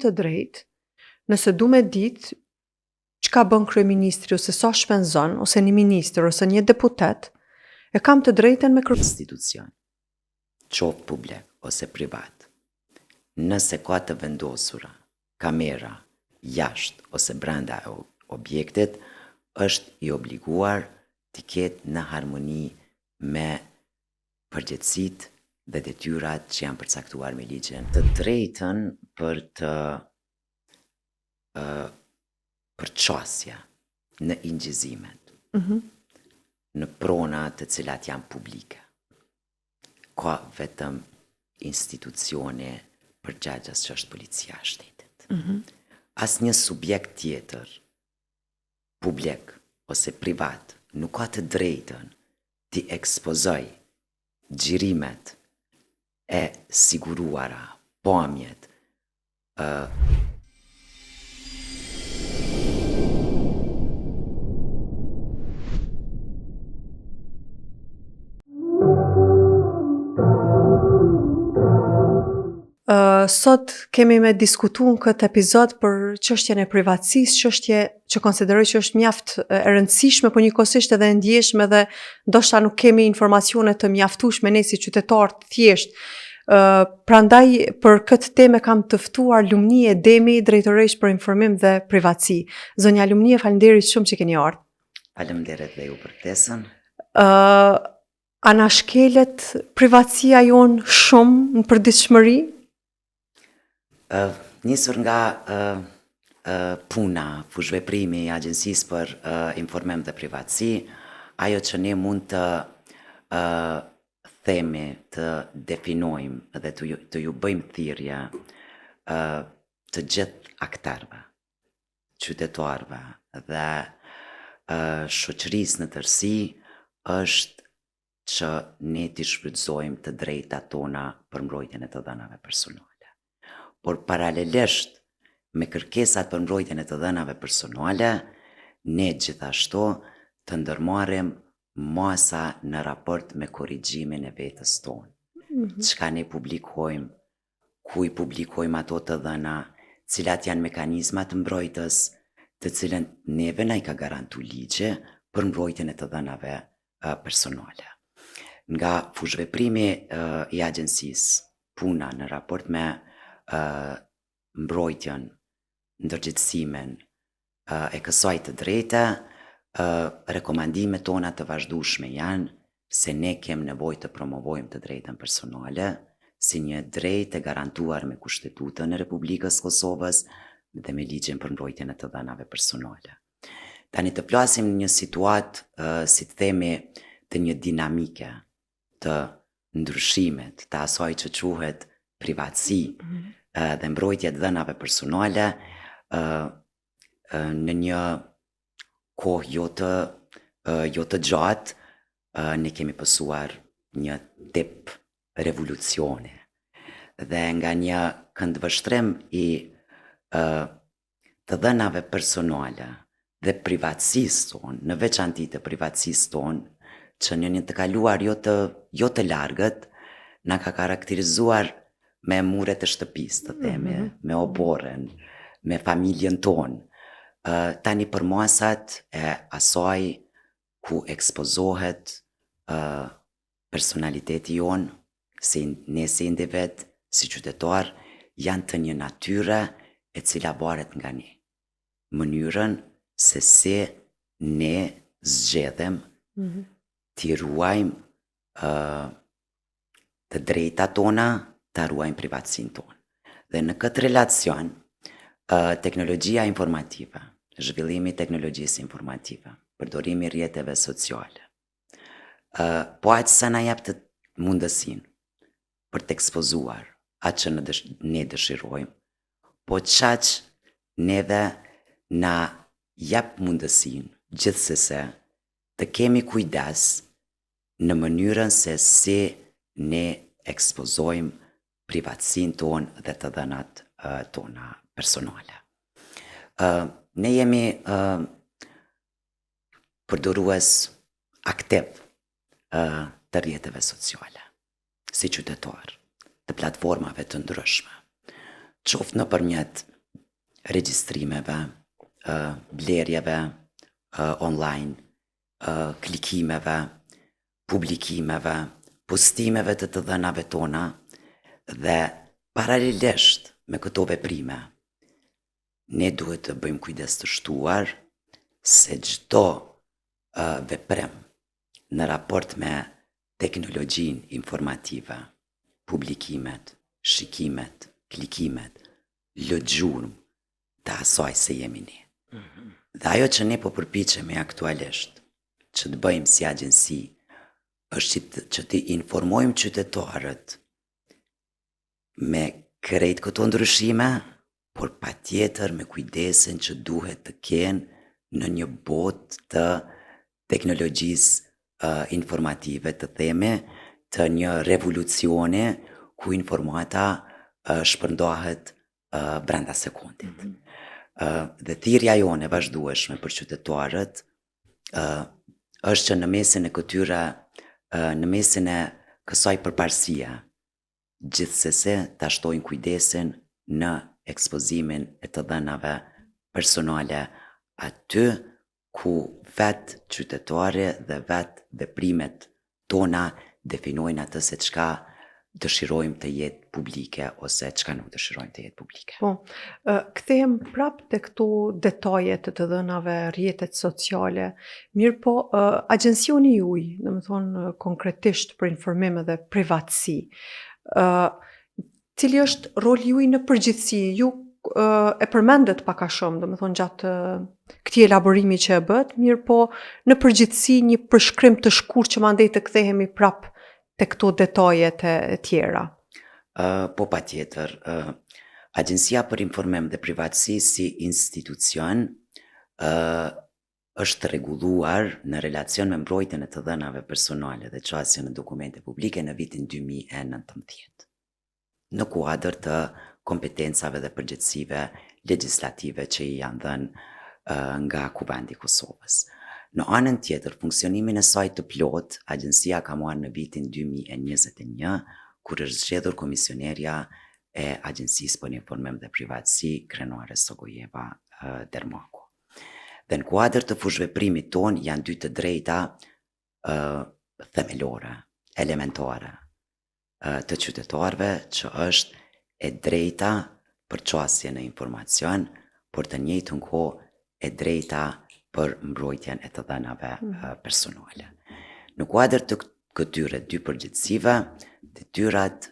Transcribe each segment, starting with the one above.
të drejtë, nëse du me ditë çka bën kryeministri ose sa shpenzon, ose një ministër ose një deputet, e kam të drejtën me institucion, qoftë publik ose privat, nëse ka të vendosura kamera jashtë ose brenda objektit, është i obliguar të ketë në harmoni me përgjegjësitë dhe detyrat që janë përcaktuar me ligjin. Të drejtën për të përqasja në ingjizimet, në prona të cilat janë publike. Ka vetëm institucione përgjegjës që është policia e shtetit. Asnjë subjekt tjetër, publik ose privat, nuk ka të drejtën të ekspozoj xhirimet e siguruara, pamjet, Sot kemi me diskutu në këtë epizod për çështjen e privatësisë, çështje që konsideroj që është mjaft e rëndësishme, por njëkohësisht edhe e ndjeshme dhe ndoshta nuk kemi informacione të mjaftueshme ne si qytetarë të thjeshtë. Prandaj për këtë temë kam të ftuar Lumnie Demi, drejtoresh për informim dhe privatësi. Zonja Lumnie, faleminderit shumë që keni ardhur. Faleminderit dhe ju për ftesën. A na shkelet privatësia jon shumë në përditshmëri? Nisur nga puna, fushveprimi i Agjencisë për Informim dhe Privatësi, ajo që ne mund të themi, të definojmë dhe të ju bëjmë thirrje të gjithë aktarëve, qytetarëve dhe shoqërisë në tërësi, është që ne t'i shfrytëzojmë të drejtat tona për mbrojtjen e të dhënave personale. Por paralelisht me kërkesat për mbrojtjen e të dhënave personale, ne gjithashtu të ndërmarrim masa në raport me korrigjimin e vetes tonë. Çka ne publikojmë, ku i publikojmë ato të dhëna, cilat janë mekanizmat mbrojtës, të cilën neve na i ka garantu ligji për mbrojtjen e të dhënave personale. Nga fushveprimi i agjencisë, puna në raport me mbrojtjen, ndërgjegjësimin e kësaj të drejte, rekomandimet tona të vazhdueshme janë se ne kem nevojë të promovojmë të drejtën personale si një drejtë e garantuar me Kushtetutën e Republikës Kosovës dhe me ligjin për mbrojtjen e të dhënave personale. Tani të flasim në një situatë, si të themi, të një dinamike të ndryshimit të asaj që quhet privatësi dhe mbrojtja e dhënave personale në një kohë jo të gjatë, ne kemi pasur një tip revolucioni dhe nga një këndvështrim i të dhënave personale dhe privatësisë tonë, në veçanti të privatësisë tonë, që në një të kaluar jo të largët, na ka karakterizuar me muret e shtëpisë, të themi, me oborren, me familjen tonë. Tani për masat e asaj ku ekspozohet personaliteti jonë, si ne si individ, si qytetar, janë të një natyre e cila varet nga ne. Mënyrën se si ne zgjedhem t'i ruajmë të drejtat tona, ta ruajmë privatësinë tonë. Dhe në këtë relacion, teknologjia informative, zhvillimi i teknologjisë informative, përdorimi i rrjeteve sociale, po aq sa na jep të mundësinë për të ekspozuar atë që ne dëshirojmë, po çaq neve na jep mundësinë gjithsesi të kemi kujdes në mënyrën se si ne ekspozojmë privatësinë tonë dhe të dhënat tona personale. Ne jemi përdorues aktiv të rrjeteve sociale, si qytetar, të platformave të ndryshme. qoftë nëpërmjet regjistrimeve, blerjeve online, klikimeve, publikimeve, postimeve të dhënave tona dhe paralelisht me këto veprime, ne duhet të bëjmë kujdes të shtuar se çdo veprim në raport me teknologjinë informative, publikimet, shikimet, klikimet, lëgjurëm të asaj se jemi ne. Dhe ajo që ne po përpiqemi aktualisht që të bëjmë si agjensi është që të informojmë qytetarët me krejt këto ndryshime, por patjetër me kujdesin që duhet të kenë në një botë të teknologjisë informative, të themi, të një revolucioni ku informata shpërndahet brenda sekondit. Dhe thirrja jone vazhdueshme për qytetarët është që në mesin e kësaj përparësie, gjithsesi ta shtojnë kujdesin në ekspozimin e të dhënave personale aty ku vetë qytetari dhe vetë veprimet tona definojnë atë se çka dëshirojmë të jetë publike ose çka nuk dëshirojmë të jetë publike. Po, kthehem prap te këto detaje të dhënave rrjetet sociale. Mirë po, agjensioni juaj, domethënë konkretisht për informim dhe privatësi, cili është roli juaj në përgjithësi? Ju e përmendet pak a shumë, domethënë gjatë këtij elaborimi që e bët, mirë po në përgjithësi një përshkrim të shkurtër që mandej të kthehemi prap te këto detajet e tjera. Po patjetër, Agjencia për Informim dhe Privatësi si institucion është rregulluar në relacion me mbrojtjen e të dhënave personale dhe çastjen në dokumente publike në vitin 2019. Në kuadër të kompetencave dhe përgjegjësive legjislative që i janë dhënë nga Kuvendi i Kosovës. Në anën tjetër, funksionimin e saj të plot, agjencia ka marrë në vitin 2021, kur është zgjedhur komisionerja e Agjensisë për Informim dhe Privatësi, krenuare Sogojeva Dermako. Dhe në kuadër të fushveprimit ton janë dy të drejta themelore, elementare të qytetarëve, që është e drejta për çastje në informacion, por të njëjtën kohë e drejta për mbrojtjen e të dhënave personale. Në kuadër të këtyre dy përgjegjësive, detyrat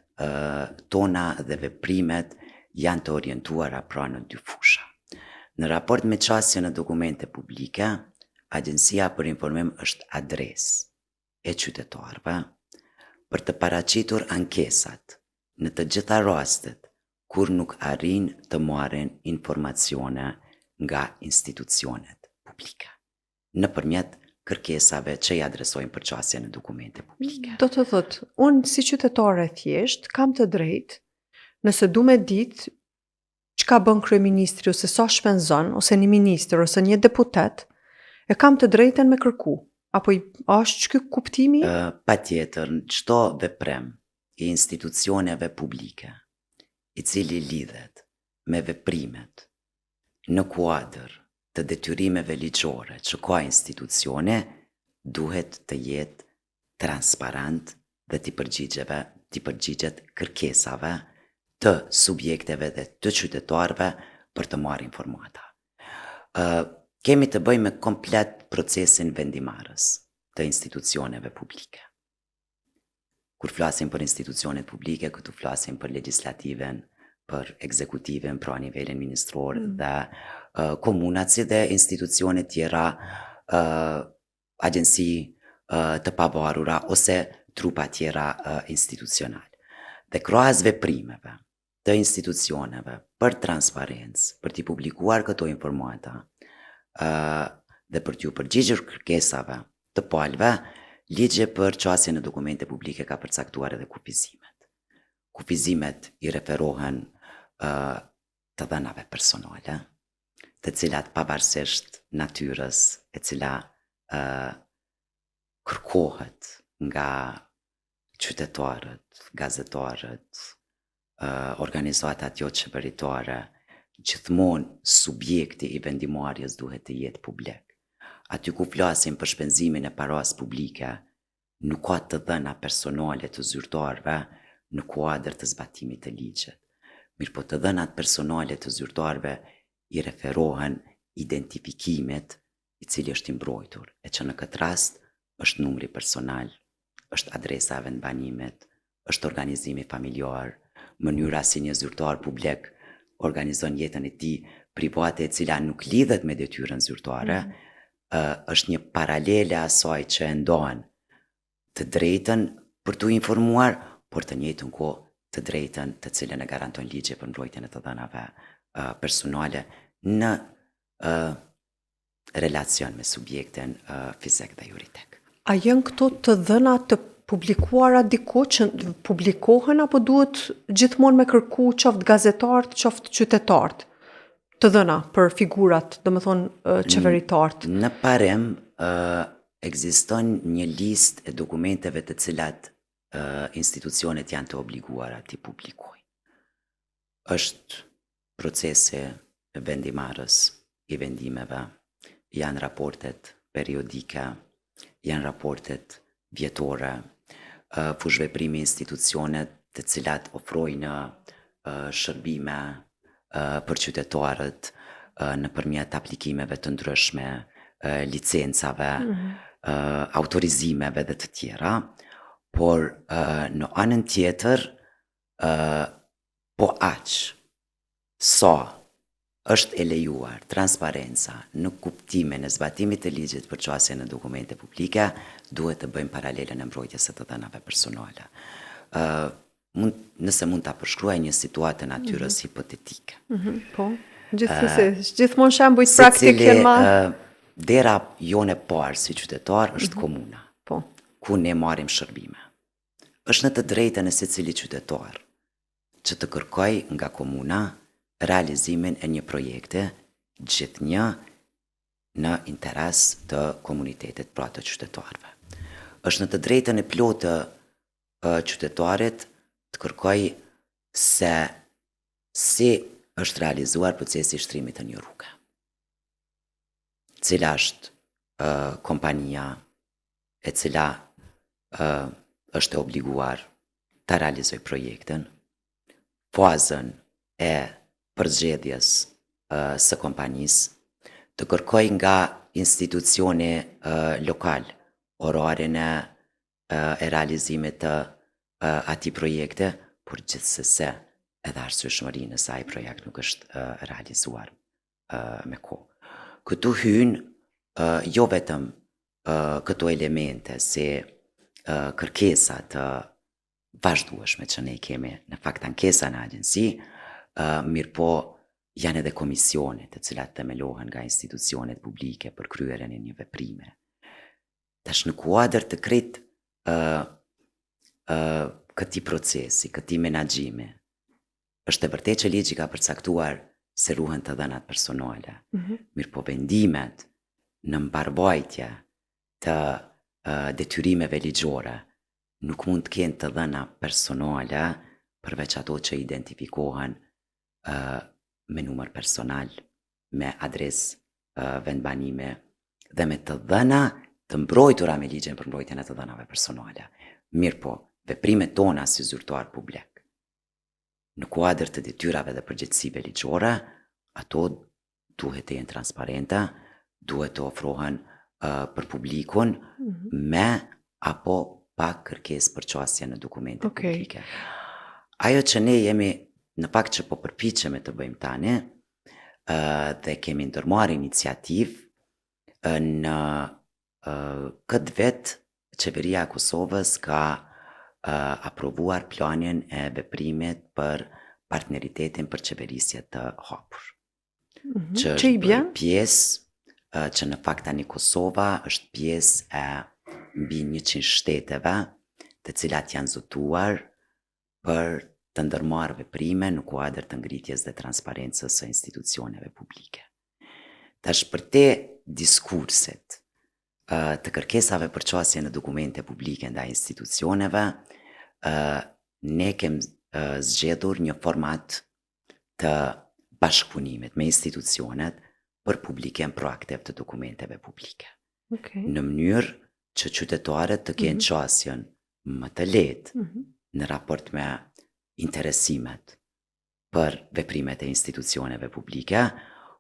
tona dhe veprimet janë të orientuara pra në dy fusha. Në raport me çastje në dokumente publike, Agjencia për Informim është adresë e qytetarëve për të paraqitur ankesat në të gjitha rastet kur nuk arrin të marrin informacione nga institucionet publike, nëpërmjet kërkesave që i adresojnë për çastje në dokumente publike. Do të thotë, unë si qytetare thjesht kam të drejtë, nëse du me ditë çka bën kryeministri ose sa shpenzon, ose një ministër ose një deputet, e kam të drejtën me kërku. Apo është ky kuptimi? Patjetër, çdo veprim i institucioneve publike, i cili lidhet me veprimet në kuadër të detyrimeve ligjore që ka institucione, duhet të jetë transparent dhe t'i përgjigjet kërkesave të subjekteve dhe të qytetarëve për të marrë informata. Kemi të bëjmë me komplet procesin vendimarrës të institucioneve publike. Kur flasim për institucionet publike, këtu flasim për legislativen, për ekzekutiven, pra nivelin ministror dhe komunat, si dhe institucionet tjera, agjensi të pavarura ose trupa tjera institucional. Dhe krahas veprimeve të institucioneve për transparencë, për t'i publikuar këto informata dhe për t'ju përgjigjur kërkesave të palëve, ligji për çastje në dokumente publike ka përcaktuar edhe kufizimet. Kufizimet i referohen të dhënave personale, të cilat pavarësisht natyrës e cila kërkohet nga qytetarët, gazetarët, organizatat jo qeveritare, gjithmonë subjekti i vendimarrjes duhet të jetë publik. Aty ku flasim për shpenzimin e paras publike, nuk ka të dhëna personale të zyrtarëve në kuadër të zbatimit të ligjit. Mirë po të dhënat personale të zyrtarëve i referohen identifikimit i cili është i mbrojtur, e që në këtë rast është numri personal, është adresa e vendbanimit, është organizimi familjar, mënyra si një zyrtar publik organizon jetën e tij private e cila nuk lidhet me detyrën zyrtare, është një paralele asaj që e ndohen të drejtën për t'u informuar, por të njëjtën kohë të drejtën të cilën e garanton ligji për mbrojtjen e të dhënave personale në relacion me subjektin fizik dhe juridik. A janë këto të dhëna të publikuara diku që publikohen apo duhet gjithmonë me kërku qoftë gazetarët, qoftë qytetarët? Të dhëna për figurat, domethënë qeveritarët. Në parim ekziston një listë e dokumenteve të cilat institucionet janë të obliguara t'i publikojnë. Është procesi e vendimarrjes i vendimeve, janë raportet periodike, janë raportet vjetore, fushveprimi institucionet të cilat ofrojnë shërbime për qytetarët nëpërmjet aplikimeve të ndryshme, licencave, autorizimeve dhe të tjera, por në anën tjetër, po aq sa është e lejuar transparenca në kuptimin e zbatimit të ligjit për çështje në dokumente publike, duhet të bëjmë paralelen e mbrojtjes së të dhënave personale. Nëse mund ta përshkruaj një situatë të natyrës hipotetike. Po, gjithmonë shembujt praktik janë më. Dera jone parë si qytetar është komuna, Po. ku ne marrim shërbime. Është në të drejtën e secili qytetar që të kërkoj nga komuna realizimin e një projekte gjithnjë në interes të komunitetit, pra të qytetarëve. Është në të drejtën e plotë qytetarit të kërkoj se si është realizuar procesi i shtrimit të një rruge. Cila është kompania e cila është e obliguar të realizoj projektin, fazën e përzgjedhjes së kompanisë, të kërkoj nga institucioni lokal orarin e realizimit të atij projekte, por gjithsesi edhe arsyeshmërinë e saj projekt nuk është realizuar me kohë. Këtu hynë jo vetëm këto elemente si kërkesa të vazhdueshme që ne kemi në fakt ankesa në agjenci, mirë po janë edhe komisionet të cilat themelohen nga institucionet publike për kryerjen e një veprime. Tash në kuadër të krejt këtij procesi, këtij menaxhimi, është e vërtetë që ligji ka përcaktuar se ruhen të dhënat personale. Mirë po vendimet në mbarvajtje të detyrimeve ligjore nuk mund të kenë të dhëna personale përveç ato që identifikohen me numër personal, me adresë vendbanime dhe me të dhëna të mbrojtura me ligjin për mbrojtjen e të dhënave personale. Mirë po, veprimet tona si zyrtar publik, në kuadër të detyrave dhe përgjegjësive ligjore, ato duhet të jenë transparente, duhet të ofrohen për publikun me apo pa kërkesë për çastje në dokumente publike. Ajo që ne jemi në fakt që po përpiqemi të bëjmë tani dhe kemi ndërmarrë iniciativë në këtë vit qeveria e Kosovës ka aprovuar planin e veprimit për partneritetin për qeverisje të hapur. Që është pjesë që në fakt tani Kosova është pjesë e mbi 100 shteteve të cilat janë zotuar për të ndërmarrë veprime në kuadër të ngritjes dhe transparencës së institucioneve publike. Tash për te diskursit të kërkesave për çastje në dokumente publike ndaj institucioneve, ne zgjedhur një format të bashkëpunimit me institucionet për publikim proaktiv të dokumenteve publike. Okej. Në mënyrë që qytetarët të kenë qasjen më të lehtë në raport me interesimet për veprimet e institucioneve publike,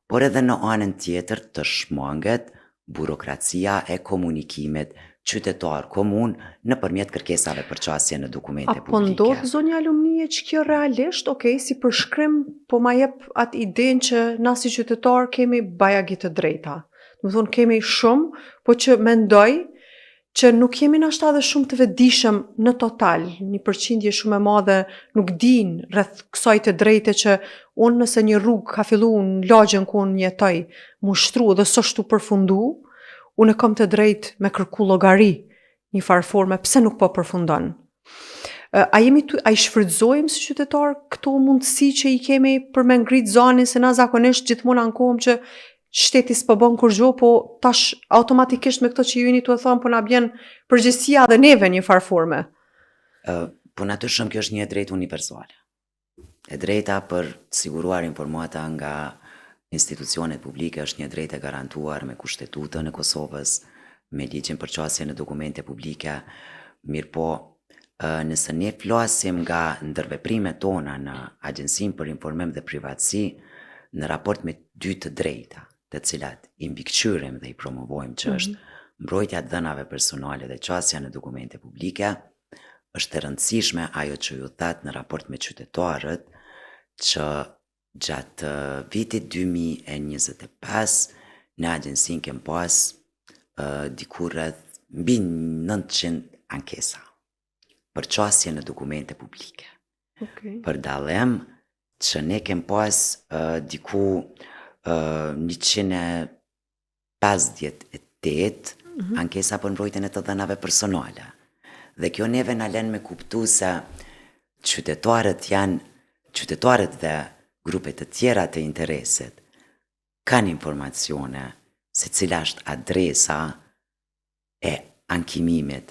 por edhe në anën tjetër të shmanget burokracia e komunikimit qytetar-komun nëpërmjet kërkesave për qasje në dokumente Apo publike. ndodh zonja alumnie që kjo realisht, si përshkrim, po ma jep atë idenë që na si qytetar kemi bajagi të drejta. Do të thonë kemi shumë, po që mendoj që nuk jemi nashta edhe shumë të vetëdijshëm në total, një përqindje shumë e madhe nuk din rreth kësaj të drejte që unë nëse një rrugë ka fillu në lagjën ku unë jetoj, mu shtru dhe s'është tu përfundu, unë e kam të drejtë me kërku llogari një farë forme, pse nuk po përfundon. A i shfrytëzojmë si qytetar këto mundësi që i kemi për me ngrit zanin, se na zakonisht gjithmonë ankohem që shteti s'po bën kur gjë, po tash automatikisht me këto që ju jeni tu e thonë, po na bjen përgjegjësia dhe neve një farë forme. Po natyrisht kjo është një drejtë universale. E drejta për të siguruar informata nga institucionet publike është një drejtë e garantuar me Kushtetutën e Kosovës, me ligjin për qasje në dokumente publike, mirë po nëse ne flasim nga ndërveprimet tona në Agjencinë për Informim dhe Privatësi, në raport me dy të drejta, të cilat i mbikëqyrim dhe i promovojmë që është mbrojtja e dhënave personale dhe qasja në dokumente publike, është e rëndësishme ajo që ju thatë në raport me qytetarët që gjatë vitit 2025 në agjensinë kem pas diku rreth mbi 900 ankesa për qasje në dokumente publike. Okay. Për dallim që ne kem pas diku 158 ankesa për mbrojtjen e të dhënave personale. Dhe kjo neve na lën me kuptu se qytetarët dhe grupet të tjera të interesit kanë informacione se cila është adresa e ankimimit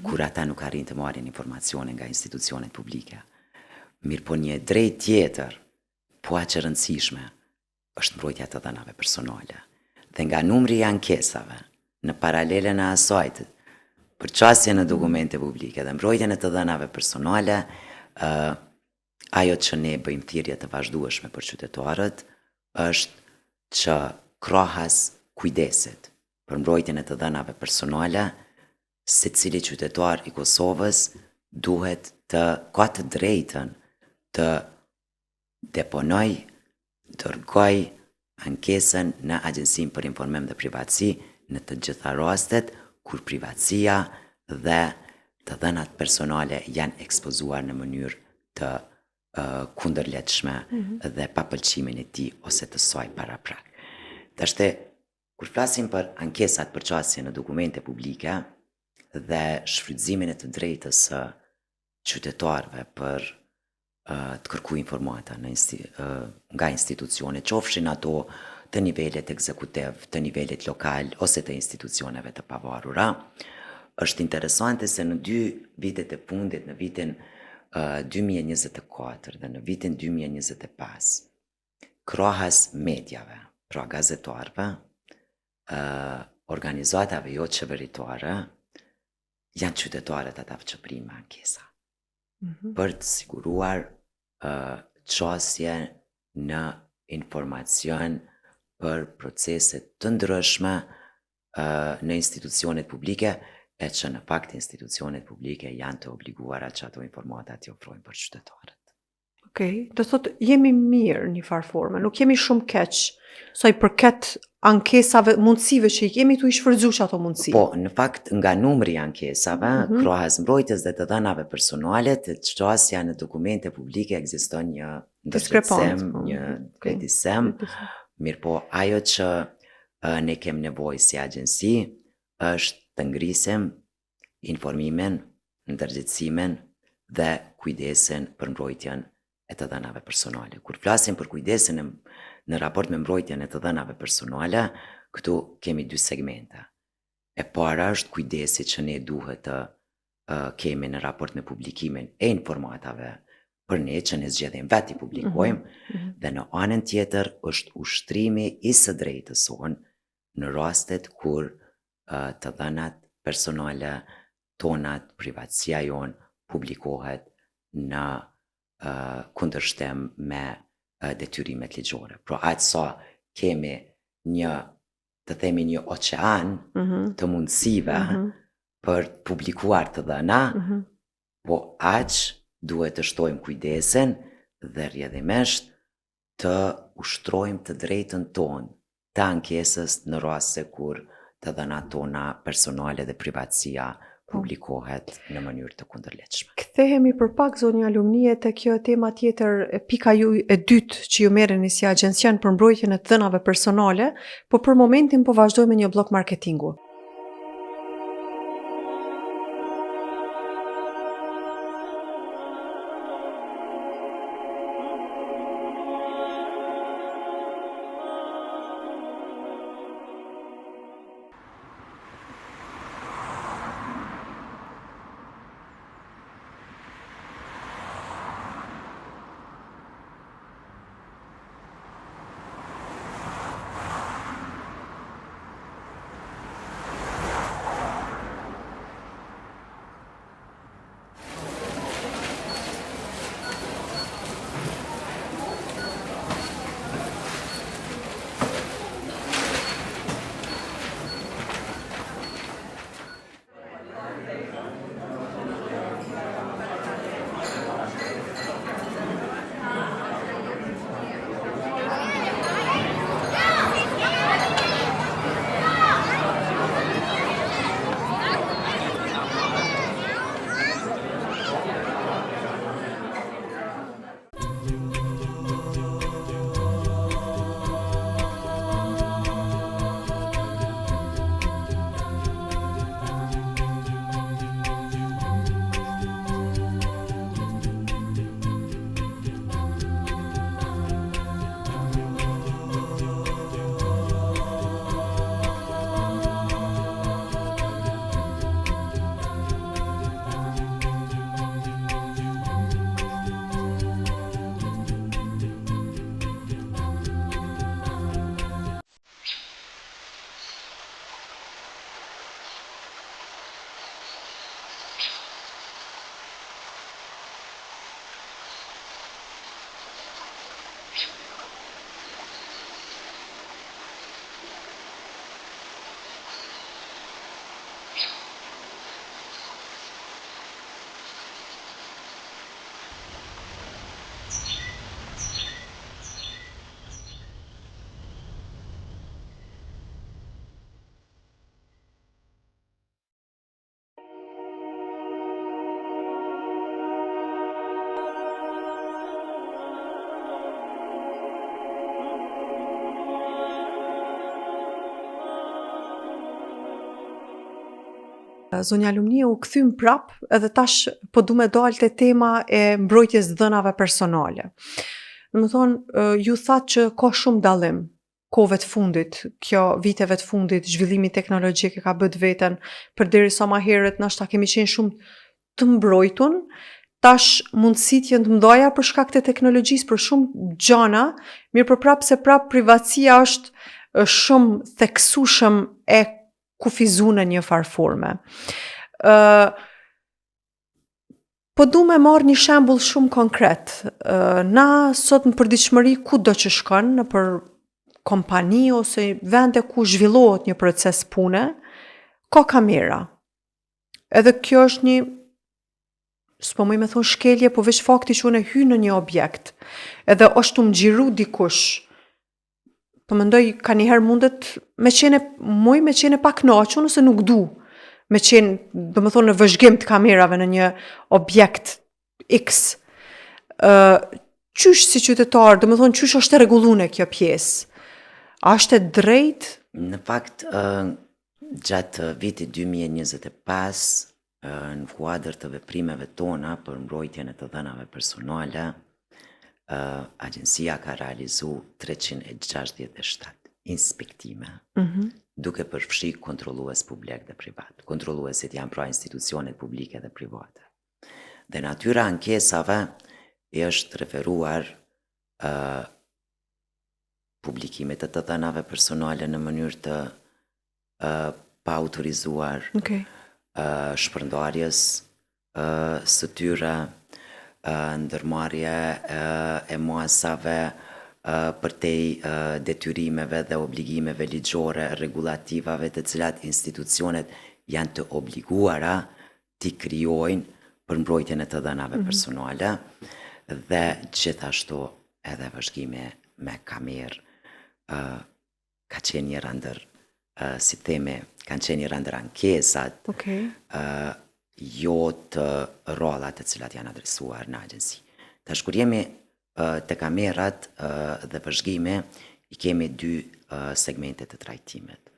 kur ata nuk arrin të marrin informacione nga institucionet publike. Mirë po një drejtë tjetër, po aq e rëndësishme, është mbrojtja e të dhënave personale. Dhe nga numri i ankesave, në paralelen e asaj për qasje në dokumente publike dhe mbrojtjen e të dhënave personale, ajo që ne bëjmë thirrje të vazhdueshme për qytetarët është që krahas kujdesit për mbrojtjen e të dhënave personale, secili qytetar i Kosovës duhet të ka të drejtën të deponoj, dërgoj ankesën në Agjencinë për Informim dhe Privatësi në të gjitha rastet kur privatësia dhe të dhënat personale janë ekspozuar në mënyrë të kundërletshme dhe pa pëlqimin e tij ose të saj paraprak. Tashte, kur flasim për ankesat për qasje në dokumente publike dhe shfrytëzimin e të drejtës së qytetarëve për të kërku informata nga institucione, qofshin ato të nivelet ekzekutiv, të nivelet lokal ose të institucioneve të pavarura, është interesante se në 2 vitet e fundit, në vitin 2024 dhe në vitin 2025, krahas medjave, pra gazetarëve, organizatave jo qeveritare, janë qytetarët ata që primë ankesa. Për të siguruar qasje në informacion për proceset të ndryshme në institucionet publike, e që në fakt institucionet publike janë të obliguara që ato informata t'i ofrojnë për qytetarët. Okej, do thotë jemi mirë një farë forme, nuk jemi shumë keq, sa i përket ankesave, mundësive që i kemi tu i shfrytëzuar ato mundësi. Po, në fakt nga numri i ankesave, krahas mbrojtjes dhe të dhënave personale, të qasja në dokumente publike ekziston një ndërgjegjësim, një vetësim. Mirë po, ajo që ne kem nevojë si agjenci është të ngrisim informimin, ndërgjegjësimin dhe kujdesin për mbrojtjen e të dhënave personale. Kur flasim për kujdesin në raport me mbrojtjen e të dhënave personale, këtu kemi 2 segmenta. E para është kujdesi që ne duhet të kemi në raport me publikimin e informatave për ne që ne zgjedhim vetë i publikojmë, dhe në anën tjetër është ushtrimi i së drejtës sonë në rastet kur të dhënat personale, tonat, privatësia jonë publikohet në kundërshtim me detyrimet ligjore. Pra aq sa kemi një, të themi, një oqean të mundësive për të publikuar të dhëna, po aq duhet të shtojmë kujdesin dhe rrjedhimisht të ushtrojmë të drejtën tonë të ankesës në raste kur të dhënat tona personale dhe privatësia publikohet në mënyrë të kundërligjshme. Kthehemi për pak, zonja Lumnie, te kjo tema tjetër, pika ju e dytë që ju merreni si agjencion për mbrojtjen e të dhënave personale, po për momentin po vazhdojmë me një blok marketingu. Zonja Lumnie, u kthym prap edhe tash po du me dalë te tema e mbrojtjes dhënave personale. Domethënë, ju thatë që ka shumë dallim kohëve të fundit, viteve të fundit, zhvillimi teknologjik e ka bët veten, përderisa ma herët nashta kemi qenë shumë të mbrojtun, tash mundësit janë të mdoja për shkak të teknologjisë, për shumë gjana, mirë për prap se prap privatësia është shumë theksueshëm e kufizu në një farë forme. Po du me marrë një shembull shumë konkret. Na sot në përditshmëri ku do që shkon, në për kompani ose vende ku zhvillohet një proces pune, ka kamera. Edhe kjo është një, s'po më me thonë shkelje, po veç fakti që unë e hy në një objekt, edhe është të më gjiru dikush, po mendoj ka njëherë mundet me qene pak knaqun ose nuk du, me qenë, do më thonë, në vëzhgim të kamerave në një objekt X. Qysh si qytetar, do më thonë, qysh është e rregullune kjo pjesë? A është e drejt? Në fakt, gjatë vitit 2025, në kuadër të veprimeve tona për mbrojtjen e të dhënave personale, agjencia ka realizu 367 inspektime, duke përfshi kontrollues publik dhe privat. Kontrolluesit janë pra institucionet publike dhe private. Dhe natyra ankesave i është referuar publikimit të dhënave personale në mënyrë të pa autorizuar, Okej. shpërndarjes së tyre, ndërmarrje e muasave përtej detyrimeve dhe obligimeve ligjore, regulativave të cilat institucionet janë të obliguara t'i krijojnë për mbrojtjen e të dhënave personale dhe gjithashtu edhe vëzhgime me kamerë ka qenë njëra ndër si theme, kanë qenë njëra ndër ankesat Okej. jo të rollat të cilat janë adresuar në agjensi. Tash kur jemi të kamerat dhe vëzhgime, i kemi dy segmente të trajtimit.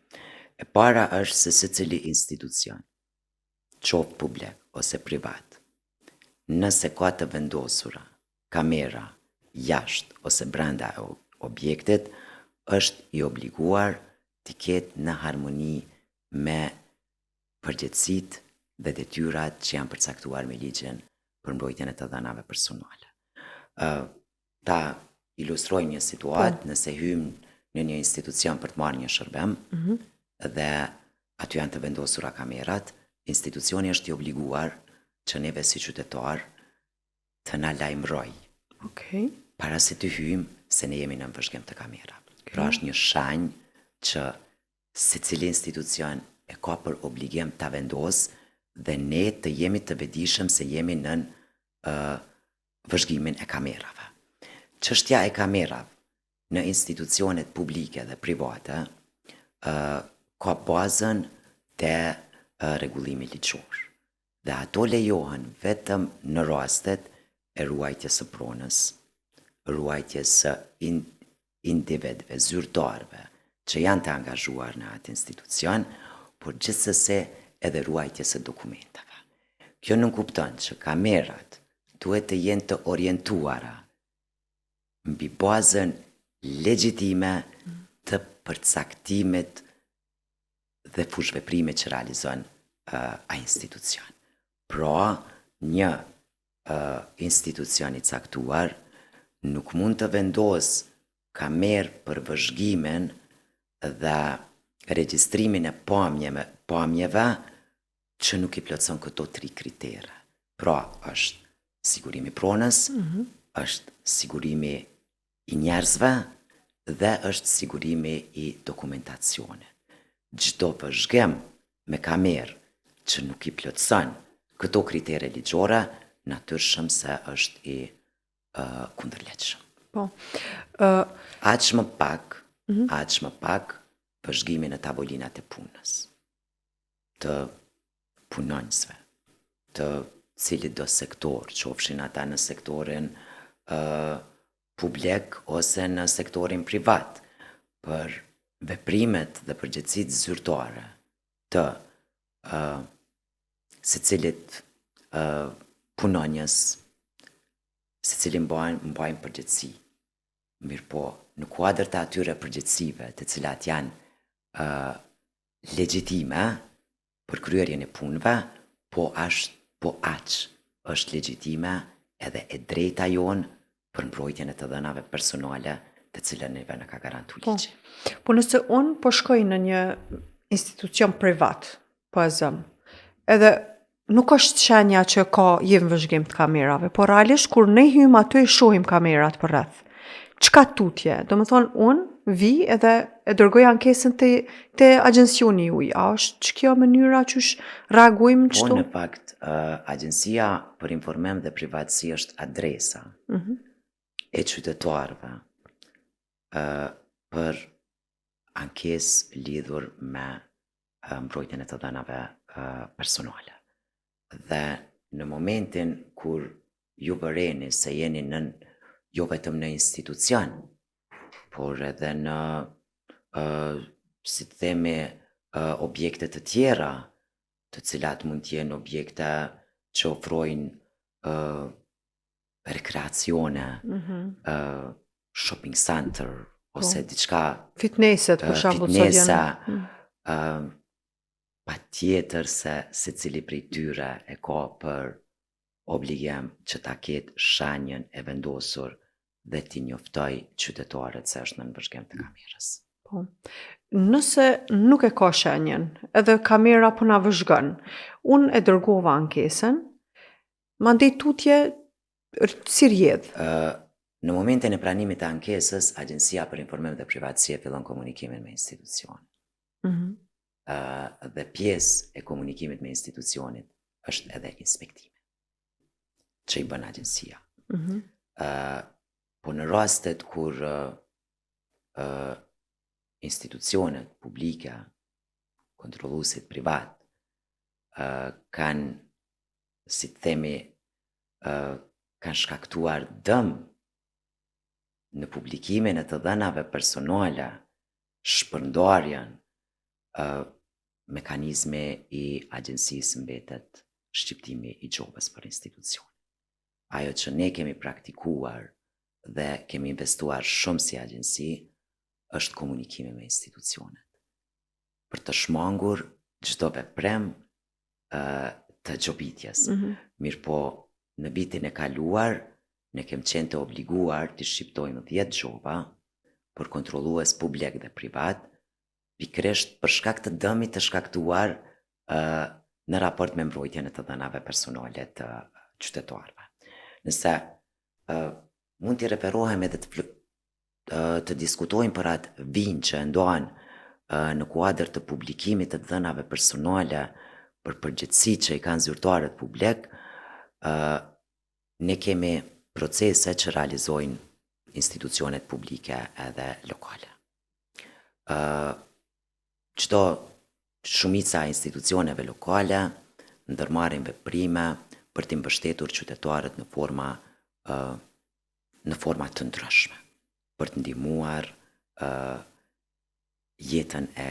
E para është se secili institucion, qoftë publik ose privat, nëse ka të vendosura kamera jashtë ose brenda objektit, është i obliguar të ketë në harmoni me përgjegjësitë dhe detyrat që janë përcaktuar me ligjin për mbrojtjen e të dhënave personale. Ta ilustroj një situatë, nëse hymë në një institucion për të marrë një shërbim dhe aty janë të vendosura kamerat, institucioni është i obliguar që neve si qytetar të na lajmëroj Okej. para se të hymë se ne jemi në vëzhgim të kamerave. Pra është një shanjë që secili institucion e ka për obligim ta vendosë dhe ne të jemi të vetëdijshëm se jemi në vëzhgimin e kamerave. Çështja e kamerave në institucionet publike dhe private ka bazën te rregullimi ligjor. Dhe ato lejohen vetëm në rastet e ruajtjes së pronës, ruajtjes së individëve, zyrtarëve që janë të angazhuar në atë institucion, por gjithsesi edhe ruajtjes së dokumentave. Kjo nuk kupton që kamerat duhet të jenë të orientuara mbi bazën legjitime të përcaktimit dhe fushveprimit që realizon a institucion. Pra, një institucion i caktuar nuk mund të vendosë kamerë për vëzhgimin dhe regjistrimin e pamjeve që nuk i plotson këto 3 kritere. Pra, është sigurimi pronës, është sigurimi i njerëzve dhe është sigurimi i dokumentacionit. Çdo vëzhgim me kamerë që nuk i plotson këto kritere ligjore, natyrshëm se është i kundërligjshëm. Po. Aq më pak vëzhgimi në tavolinat e punës të punonjësve, të cilit do sektor, qofshin ata në sektorin publik ose në sektorin privat, për veprimet dhe përgjegjësitë zyrtare të secilit punonjës, secili mbajnë përgjegjësi. Mirë po, në kuadër të atyre përgjegjësive të cilat janë legjitime për kryerjen e punëve, po aq është legjitime edhe e drejta jonë për mbrojtjen e të dhënave personale të cilën neve na ka garantuar ligji. Po nëse unë po shkoj në një institucion privat, po e zëm, edhe nuk është shenja që ka jem vëzhgim të kamerave, por realisht kur ne hym aty e shohim kamerat për rreth. Çka tutje? Do më thonë, unë vi edhe e dërgoj ankesën te agjensioni juaj. A është kjo mënyra që reagojmë Po, çto? në fakt, Agjencia për Informim dhe Privatësi është adresa e qytetarëve për ankesë lidhur me mbrojtjen e të dhënave personale. Dhe në momentin kur ju vëreni se jeni jo vetëm në institucion, por edhe në, si të themi, objekte të tjera, të cilat mund t'jenë objekte që ofrojnë rekreacione, shopping center, ose diçka, Fitneset, për shembull, sot fitnesa, janë. pa tjetër se secili prej tyre e ka për obligim që ta ketë shenjën e vendosur dhe t'i njoftoj qytetarët se është në vëzhgim të kamerës. Po. Nëse nuk e ka shenjen, edhe kamera po na vëzhgon, unë e dërgova ankesën, mandej tutje si rjedh. Në momentin e pranimit të ankesës, Agjencia për Informim dhe Privatësi e fillon komunikimin me institucion. Dhe pjesë e komunikimit me institucionit është edhe inspektimi, që i bën agjencia. Po në rastet kur institucionet publike, kontrolluesit privat, kanë, si të themi, kanë shkaktuar dëm në publikimin e të dhënave personale, shpërndarjen, mekanizmi i agjencisë mbetet shqiptimi i gjobës për institucion. Ajo që ne kemi praktikuar dhe kemi investuar shumë si agjenci, është komunikimi me institucionet. Për të shmangur çdo veprim të gjobitjes. Mirë po, në vitin e kaluar, ne kem qenë të obliguar të shqiptojmë 10 gjoba për kontrollues publik dhe privat, pikërisht për shkak të dëmit të shkaktuar në raport me mbrojtjen e të dhënave personale të qytetarëve. Nëse mund t'i referohem edhe të diskutojmë për atë vijnë që ndohen në kuadër të publikimit të dhënave personale për përgjegjësi që i kanë zyrtarët publik, ne kemi procese që realizojnë institucionet publike edhe lokale. Çdo shumica e institucioneve lokale ndërmarrin veprime për t'i mbështetur qytetarët në forma të ndryshme, për të ndihmuar jetën e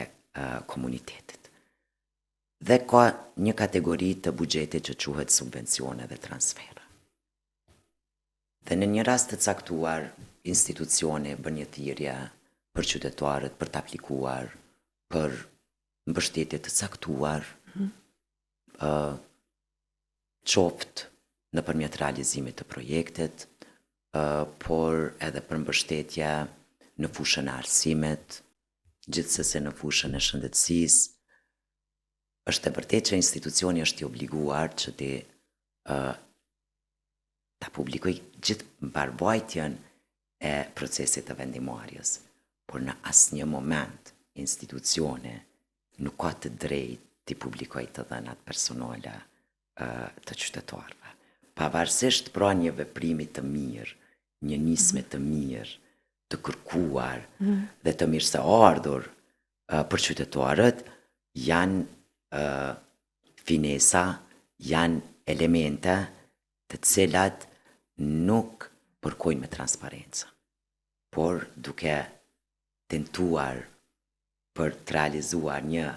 komunitetit. Dhe ka një kategori të buxhetit që quhet subvencione dhe transfere. Dhe në një rast të caktuar, institucioni bën një thirrje për qytetarët për të aplikuar për mbështetje të caktuar, qoftë nëpërmjet realizimit të projektit, por edhe për mbështetje në fushën e arsimit, gjithsesi në fushën e shëndetësisë. Është e vërtetë që institucioni është i obliguar që ta publikoj gjithë mbarvajtjen e procesit të vendimarrjes, por në asnjë moment institucioni nuk ka të drejtë t'i publikoj të dhënat personale të qytetarëve. Pavarësisht pra një veprimi të mirë, një nisme të mirë, të kërkuar dhe të mirëseardhur për qytetarët, janë finesa, janë elemente të cilat nuk përkojnë me transparencë, por duke tentuar për të realizuar një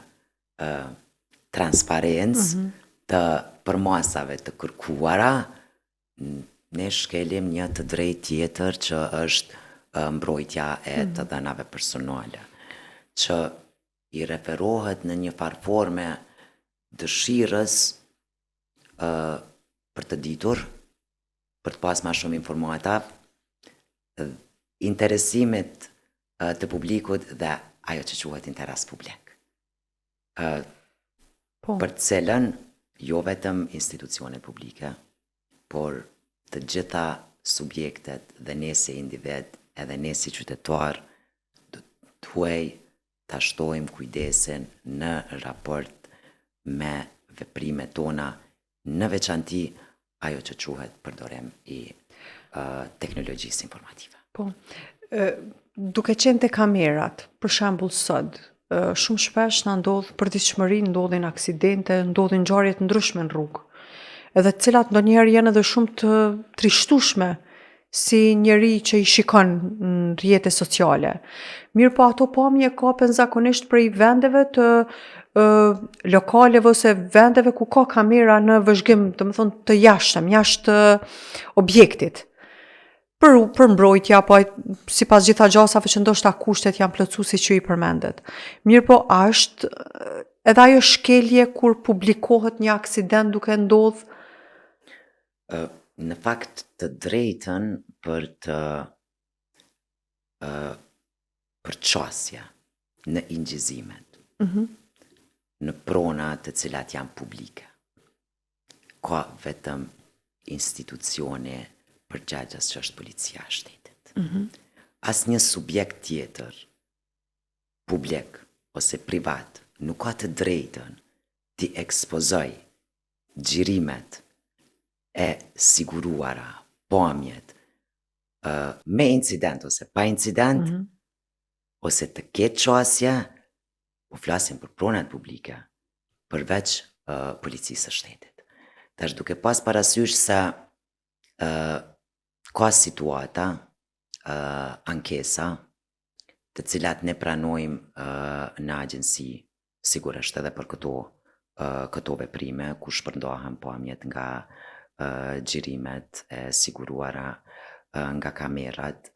transparencë të përmasave të kërkuara, ne shkelim një të drejtë tjetër që është mbrojtja e të dhënave personale, që i referohet në një farë forme dëshirës për të ditur, për të pas ma shumë informata, interesimit të publikut dhe ajo që quhet interes publik. Për të cilën jo vetëm institucionet publike, por të gjitha subjektet dhe ne si individ edhe ne si qytetar duhej ta shtojmë kujdesin në raport me veprimet tona, në veçanti ajo që quhet përdorim i teknologjisë informative. Po, duke qenë te kamerat, për shembull sot, shumë shpesh na ndodh përditshmëri, ndodhin aksidente, ndodhin ngjarje të ndryshme në rrugë, edhe të cilat ndonjëherë janë edhe shumë të trishtueshme si njeri që i shikon në rrjete sociale. Mirë po ato pamje kapen zakonisht prej vendeve të lokaleve ose vendeve ku ka kamera në vëzhgim, domethënë të jashtëm, jashtë objektit. Për mbrojtja, po sipas gjitha gjasave që ndoshta kushtet janë plotësuar siç ju i përmendet. Mirë po, a është edhe ajo shkelje kur publikohet një aksident duke ndodhur? Në fakt të drejtën për të për qasja në ingjizimet, në prona të cilat janë publike. Ka vetëm institucione përgjegjës që është policia e shtetit. Asnjë subjekt tjetër, publik ose privat, nuk ka të drejtën t'i ekspozoj xhirimet e siguruara, pamjet, me incident ose pa incident, ose të ketë qasje, po flasim për pronat publike, përveç policisë së shtetit. Tash duke pas parasysh se ka situata, ankesa, të cilat ne pranojmë në agjensi, sigurisht edhe për këto veprime, ku shpërndohen pamjet nga xhirimet e siguruara nga kamerat,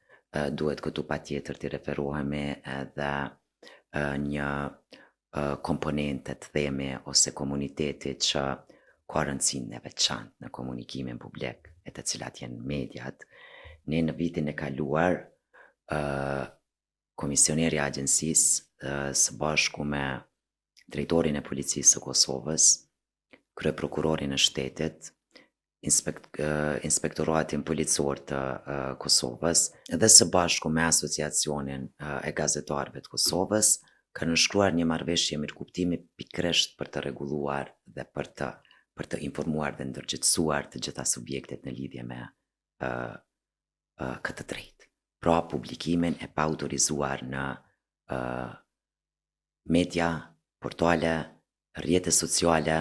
duhet këtu patjetër t'i referohemi edhe një komponente të themi ose komuniteti që ka rëndësinë e veçantë në komunikimin publik, e të cilat janë mediat. Ne në vitin e kaluar, komisioneri i agjensisë së bashku me drejtorin e policisë së Kosovës, kryeprokurorin e shtetit, inspektoratin policor të Kosovës dhe së bashku me asociacionin e gazetarëve të Kosovës, kanë nënshkruar një marrëveshje mirëkuptimi pikërisht për të rregulluar dhe për të informuar dhe ndërgjegjësuar të gjitha subjektet në lidhje me këtë drejtë. Pra publikimin e paautorizuar në media, portale, rrjete sociale,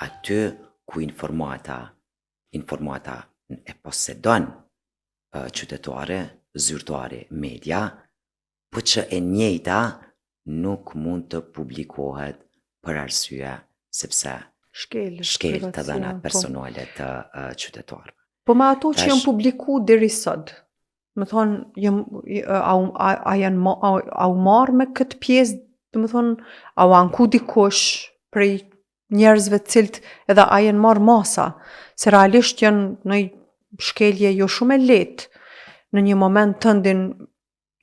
aty ku informata e posedon qytetare, zyrtare, media, po që e njëjta nuk mund të publikohet për arsye sepse shkel të dhënat personale të qytetarëve. Po me ato që janë publiku deri sot, më thonë, a u marrë me këtë pjesë, dhe më thonë, a u anku dikush prej njerëzve cilët edhe a janë marrë masa, se realisht janë në shkelje jo shumë e lehtë në një moment tëndin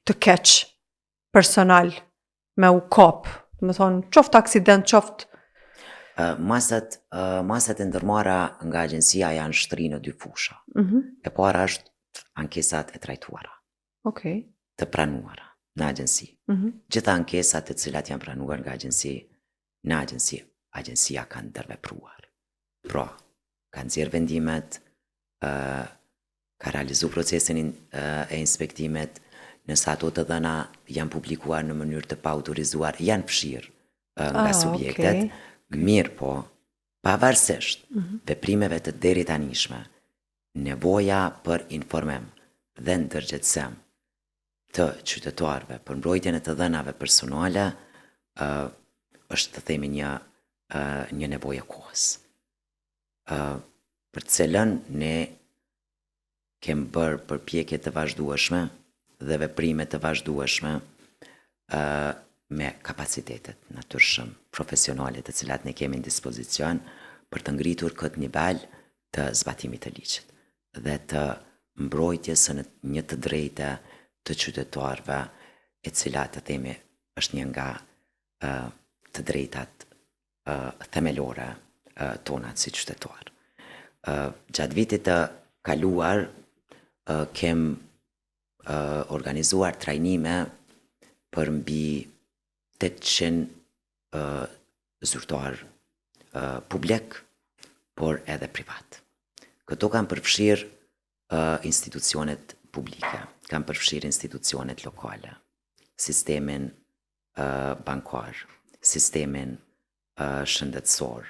të keq personal me u kap, dhe më thonë, qoftë aksident, qoftë. Masat e ndërmarra nga agjensia janë shtri në dy fusha. E para është ankesat e trajtuara, të pranuara në agjensi. Gjitha ankesat e cilat janë pranuar nga agjensi, në agjensia kanë ndërvepruar. Pra, kanë nxjerrë vendimet, ka realizu procesin e inspektimet, nëse ato të dhëna janë publikuar në mënyrë të paautorizuar, janë fshirë nga subjektet. Mirë po, pavarësisht veprimeve të deri tanishme, nevoja për informim dhe ndërgjegjësim të qytetarëve për mbrojtjen e të dhënave personale është të themi një nevojë kohës. Për cilën ne kem bërë përpjekje të vazhdueshme dhe veprime të vazhdueshme me kapacitetet natyrshëm profesionale të cilat ne kemi në dispozicion për të ngritur këtë nivel të zbatimit të ligjit dhe të mbrojtjes së një të drejtë të qytetarëve, e cila të themi është një nga të drejtat themelore tona si qytetar. Gjatë vitit të kaluar kem organizuar trajnime për mbi 800 zyrtar publik, por edhe privat. Këto kanë përfshirë institucionet publike, kanë përfshirë institucionet lokale, sistemin bankar, sistemin shëndetësor,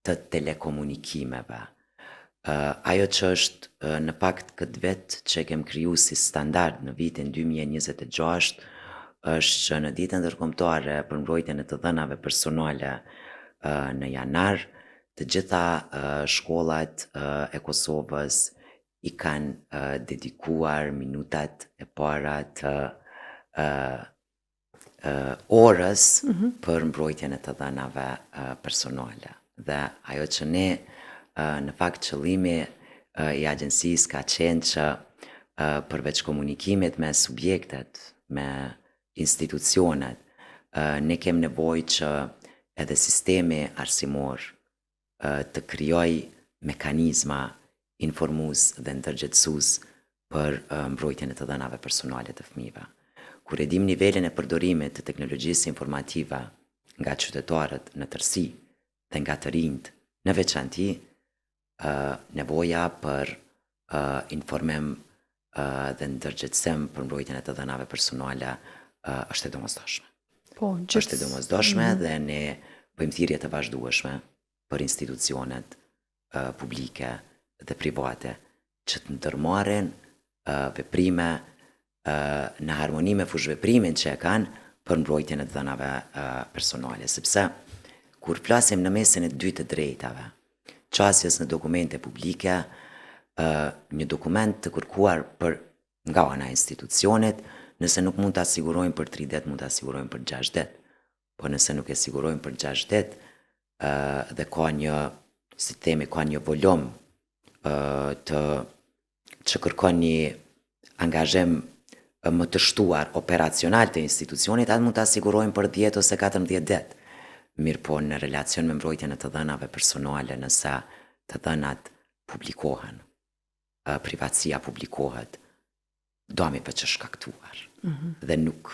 të telekomunikimeve. Ajo që është në fakt këtë vit që kem kriju si standard në vitin 2026 është që në ditën ndërkombëtare për mbrojtjen e të dhënave personale në janar, të gjitha shkollat e Kosovës i kanë dedikuar minutat e para të orës për mbrojtjen e të dhënave personale. Dhe ajo që ne në fakt qëllimi i agjencisë ka qenë që përveç komunikimit me subjektet, me institucionet, ne kem nevojë që edhe sistemi arsimor të krijoj mekanizma informues dhe ndërgjegjësues për mbrojtjen e të dhënave personale të fëmijëve. Kur e dim nivelin e përdorimit të teknologjisë informative nga qytetarët në tërësi dhe nga të rinjt në veçanti, nevoja për informim dhe ndërgjegjësim për mbrojtjen e të dhënave personale është e domosdoshme. Po, Është e domosdoshme dhe ne bëjmë thirrje të vazhdueshme për institucionet publike dhe private që të ndërmarrin veprime në harmoni me fushveprimin që e kanë për mbrojtjen e të dhënave personale, sepse kur flasim në mesin e dytë të drejtave, qasjes në dokumente publike, një dokument të kërkuar nga ana e institucionit, nëse nuk mund të asigurojmë për 3 ditë, mund të asigurojmë për 6 ditë. Po nëse nuk e sigurojmë për 6 ditë, dhe ka një, si themi, ka një volum që kërkon një angazhim më të shtuar operacional të institucionit, atë mund të asigurojmë për 10 ose 14 ditë. Mirë po në relacion me mbrojtjen e të dhënave personale, nëse të dhënat publikohen, privatësia publikohet, domi për që shkaktuar. Dhe nuk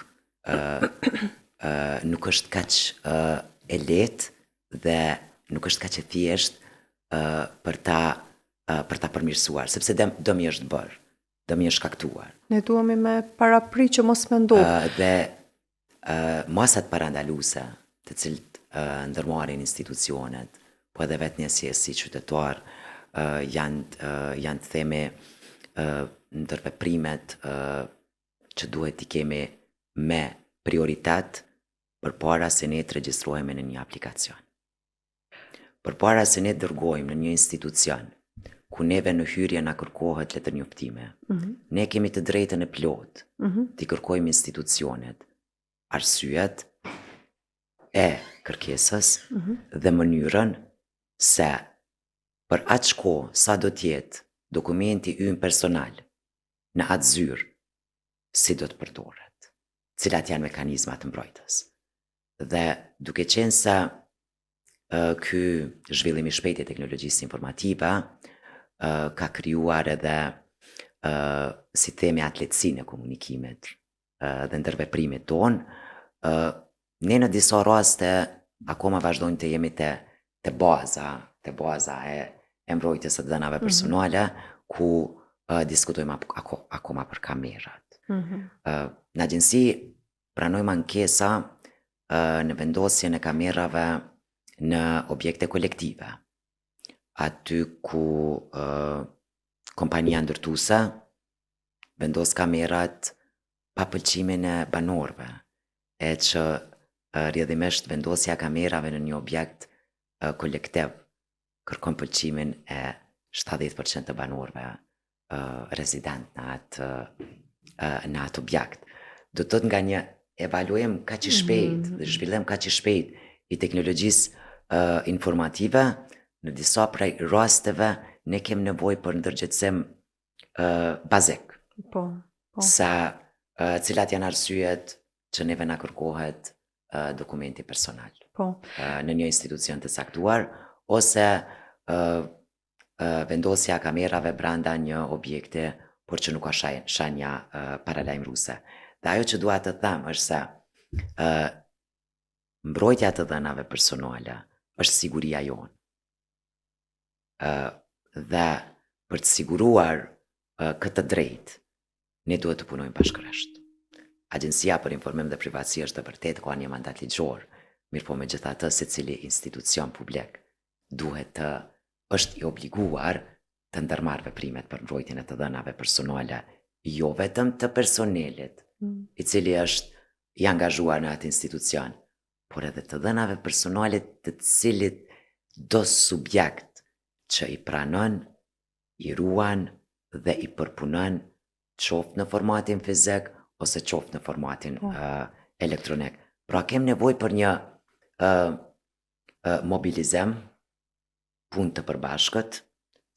është kaq e lehtë dhe nuk është kaq e thjeshtë për ta përmirësuar, sepse dëmi është bërë, dëmi është shkaktuar. Ne duhemi me paraprit që mos me ndodhë. Dhe masat parandaluese, të cilët ndërmarrin institucionet, po edhe vetë ne si qytetar, janë të themi ndërveprimet që duhet t'i kemi me prioritet përpara se ne të regjistrojmë në një aplikacion. Përpara se ne dërgojmë në një institucion ku neve në hyrje na kërkohet letër njoftime, ne kemi të drejtën e plotë t'i kërkojmë institucionet arsyet e kërkesës dhe mënyrën se për atë kohë sa do t'jetë dokumenti ynë personal në atë zyrë, si do të përdoret, cilat janë mekanizmat të mbrojtës. Dhe duke qenë se ky zhvillim i shpejtë i teknologjisë informative ka krijuar edhe si themi atletësinë e komunikimit dhe ndërveprimit ton, ne në disa raste akoma vazhdojmë të jemi te baza e mbrojtjes së dhënave personale, ku diskutojmë akoma për kamerat. Në agjenci pranojmë ankesa në vendosjen e kamerave në objekte kolektive, aty ku kompania ndërtuese vendos kamerat pa pëlqimin e banorëve, e që rrjedhimisht vendosja e kamerave në një objekt kolektiv kërkon pëlqimin e 70% të banorëve rezident në atë objekt. Do të thotë nga një evaluim kaq i shpejt dhe zhvillim kaq i shpejt i teknologjisë informative, në disa prej rasteve ne kemi nevojë për ndërgjegjësim bazik. Po. Sa cilat janë arsyet që neve na kërkohet dokumenti personal. Po. Në një institucion të caktuar ose vendosja kamerave brenda një objekti, por që nuk ka shenja paralajmëruese. Dhe ajo që dua të them është se mbrojtja e të dhënave personale është siguria jonë. Dhe për të siguruar këtë drejtë, ne duhet të punojmë bashkërisht. Agjencia për informim dhe privatësi është e vërtetë ka një mandat ligjor, mirë po megjithatë secili institucion publik është i obliguar të ndërmarrë veprimet për mbrojtjen e të dhënave personale, jo vetëm të personelit, i cili është i angazhuar në atë institucion, por edhe të dhënave personale të cilit do subjekt që i pranon, i ruan dhe i përpunon qoftë në formatin fizik ose qoftë në formatin elektronik. Pra kem nevojë për një mobilizim, punë të përbashkët,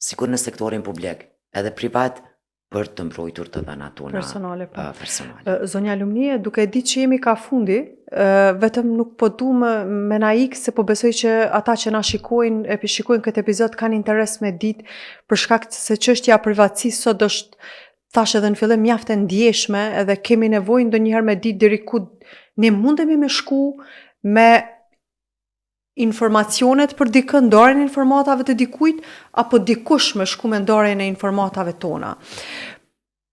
sikur në sektorin publik, edhe privat, për të mbrojtur të dhënat tona Personale, po. personale. Zonja Lumnie, duke ditë që jemi ka fundi, vetëm nuk po du me na ikë, se po besoj që ata që na shikojnë këtë epizod kanë interes me ditë, për shkak se çështja e privatësisë sot është, thash edhe në fillim, mjaft e ndjeshme, edhe kemi nevojë ndonjëherë me ditë deri ku ne mundemi me shku me informacionet për dikën, ndarjen e informatave të dikujt, apo dikush me shku me ndarjen e informatave tona.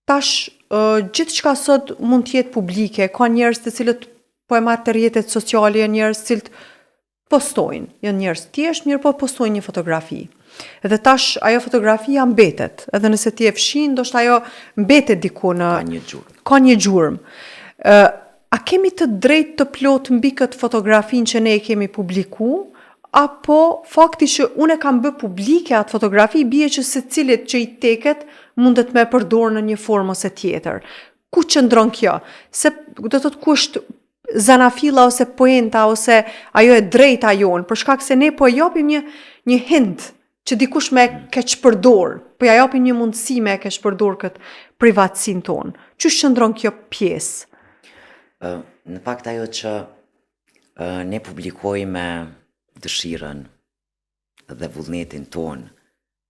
Tash, gjithë çka sot mund të jetë publike, ka njerëz të cilët po e marrë të rrjetet sociale, janë njerëz të cilët postojnë, janë njerëz thjesht, mirë po postojnë një fotografi. Edhe tash ajo fotografia mbetet, edhe nëse ti e fshin, ndoshta ajo mbetet diku në Ka një gjurmë. A kemi të drejtë të plot mbi këtë fotografinë që ne e kemi publiku, apo fakti që unë e kam bë publike atë fotografi, bie që secilit që i teket mundet me përdorë në një formë ose tjetër. Ku qëndron kjo? Se do të thotë ku është zanafilla ose poenta ose ajo e drejta jonë, për shkak se ne po japim një hint që dikush me keq përdor, po ja japim një mundësi me keq përdor këtë privatësinë tonë. Çu qëndron kjo pjesë? Në fakt ajo që ne publikojmë dëshirën dhe vullnetin ton,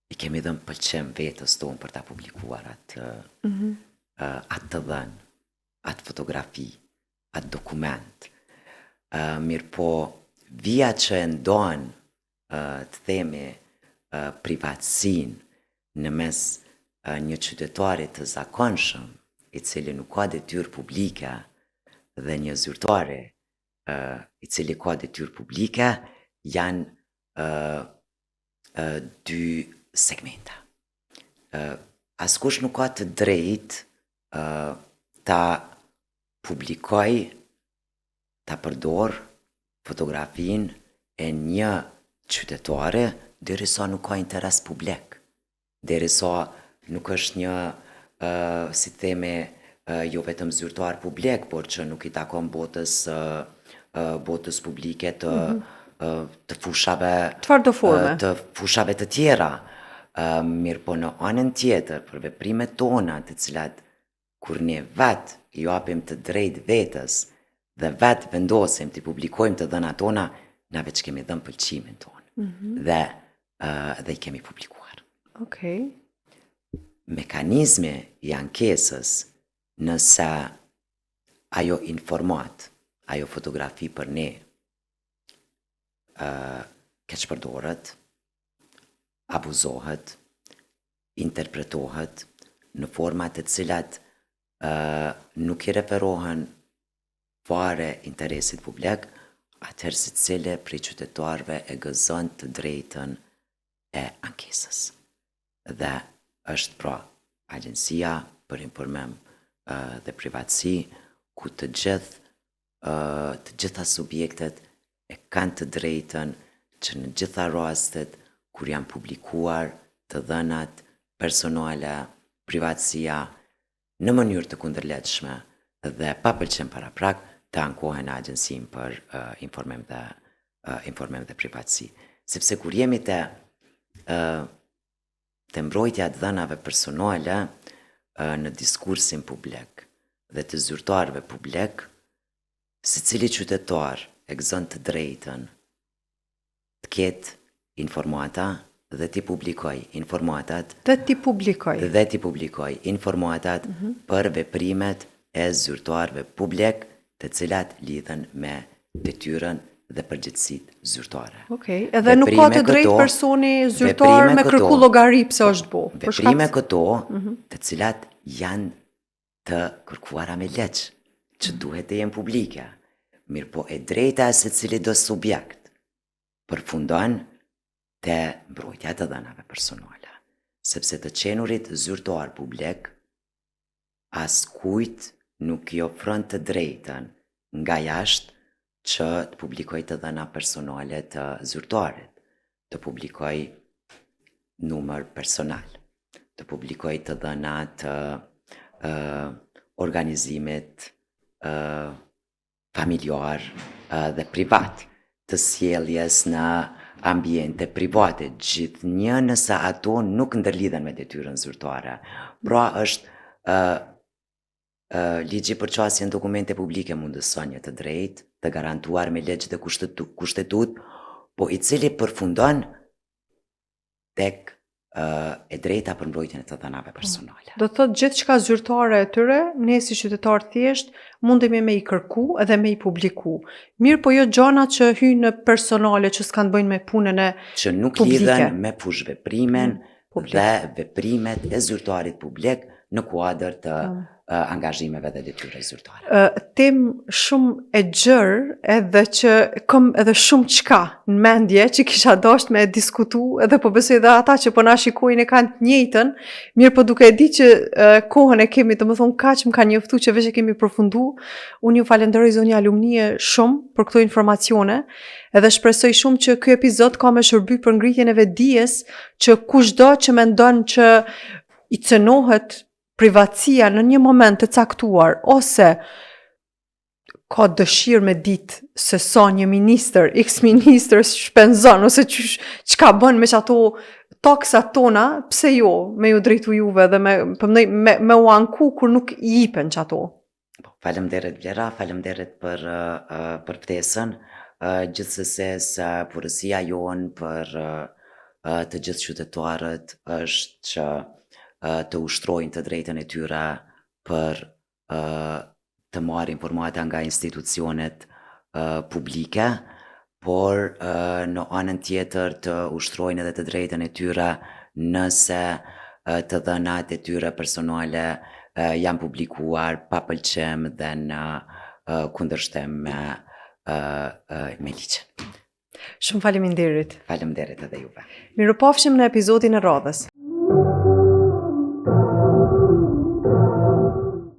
i kemi dhënë pëlqem vetës tonë për ta publikuar atë të dhënë, atë fotografi, atë dokument. Mirë po, vija që e ndonë të themi privatësinë në mes një qytetari të zakonshëm, i cili nuk ka detyrë publike, dhe një zyrtari i cili ka detyrë publike, janë dy segmenta. Askush nuk ka të drejtë ta publikoj, ta përdor fotografinë e një qytetare derisa nuk ka interes publik, derisa nuk është një, si themi, jo vetëm zyrtar publik, por që nuk i takon botës publike të fushave të fushave të tjera. Mirë po në anën tjetër, për veprimet tona të cilat kur ne vetë i japim të drejt vetës dhe vetë vendosim të publikojmë të dhënat tona, na veç kemi dhënë pëlqimin tonë dhe i kemi publikuar. Okej. Mekanizmi i ankesës, nëse ajo informat, ajo fotografi për ne keq përdoret, abuzohet, interpretohet në format të cilat nuk i referohen fare interesit publik, atëherë secili prej qytetarëve e gëzon të drejtën e ankesës. Dhe është pra agjencia për informim dhe privatësi, ku të gjitha subjektet e kanë të drejtën që në gjitha rastet kur janë publikuar të dhënat personale, privatësia, në mënyrë të kundërletshme dhe pa pëlqim paraprak, të ankohen në agjencinë për informim dhe privatësi. Sepse kur jemi të mbrojtja të dhënave personale në diskursin publik dhe të zyrtarëve publik, secili qytetar e gëzon të drejtën të ketë informata dhe t'i publikoj informatat për veprimet e zyrtarëve publik të cilat lidhen me detyrën dhe përgjegjësitë zyrtare. Okej, edhe nuk ka të drejtë personi zyrtar me kërku llogari pse është bo. Veprime këto të cilat janë të kërkuara me ligj, që duhet të jenë publike. Mirë po e drejta e secilit do subjekt përfundon te mbrojtja e dhënave personale, sepse të qenurit zyrtar publik askujt nuk i ofron të drejtën nga jashtë që të publikoj të dhëna personale të zyrtarit, të publikoj numër personal, të publikoj të dhëna të organizimit familjar dhe privat, të sjelljes në ambiente private, gjithnjë nëse ato nuk ndërlidhen me detyrën zyrtare. Pra është ligji për çastjen dokumente publike mundëson një të drejtë të garantuar me legj dhe kushtetut, po i cili përfundon tek e drejta për mbrojtjen e të dhënave personale. Do të thotë gjithçka zyrtare e tyre, ne si qytetar thjesht mundemi me i kërku edhe me i publiku. Mirë, po jo gjana që hyjnë në personale që s'kan bëjnë me punën e që nuk publike. lidhen me fushveprimen Publik. dhe veprimet e zyrtarit publik në kuadër të angazhimeve dhe detyrave zyrtare. Tem shumë e gjerë edhe që kom edhe shumë qka në mendje që kisha dasht me diskutu edhe po besoj edhe ata që po na shikojnë e kanë të njëjtën, mirë po duke e di që kohën e kemi, të më thonë kaq më ka njoftu që veç e kemi përfundu, unë ju falenderoj zonja Lumnie shumë për këto informacione edhe shpresoj shumë që ky epizod ka me shërby për ngritjen e vetdijes që kushdo që mendon që i cënohet privatësia në një moment të caktuar, ose ka dëshirë me ditë se sa një minister, x-minister shpenzon, ose çka bën me që ato taksat tona, pse jo, me ju drejtu juve dhe me u anku kur nuk i jipen që ato. Faleminderit Vlera, faleminderit për ftesën, gjithsesi se porosia jonë për të gjithë qytetarët është që të ushtrojnë të drejtën e tyre për të marrë informata nga institucionet publike, por në anën tjetër të ushtrojnë edhe të drejtën e tyre nëse të dhënat e tyre personale janë publikuar pa pëlqim dhe në kundërshtim me ligjin. Shumë faleminderit. Faleminderit edhe juve. Mirupafshim në episodin e radhës.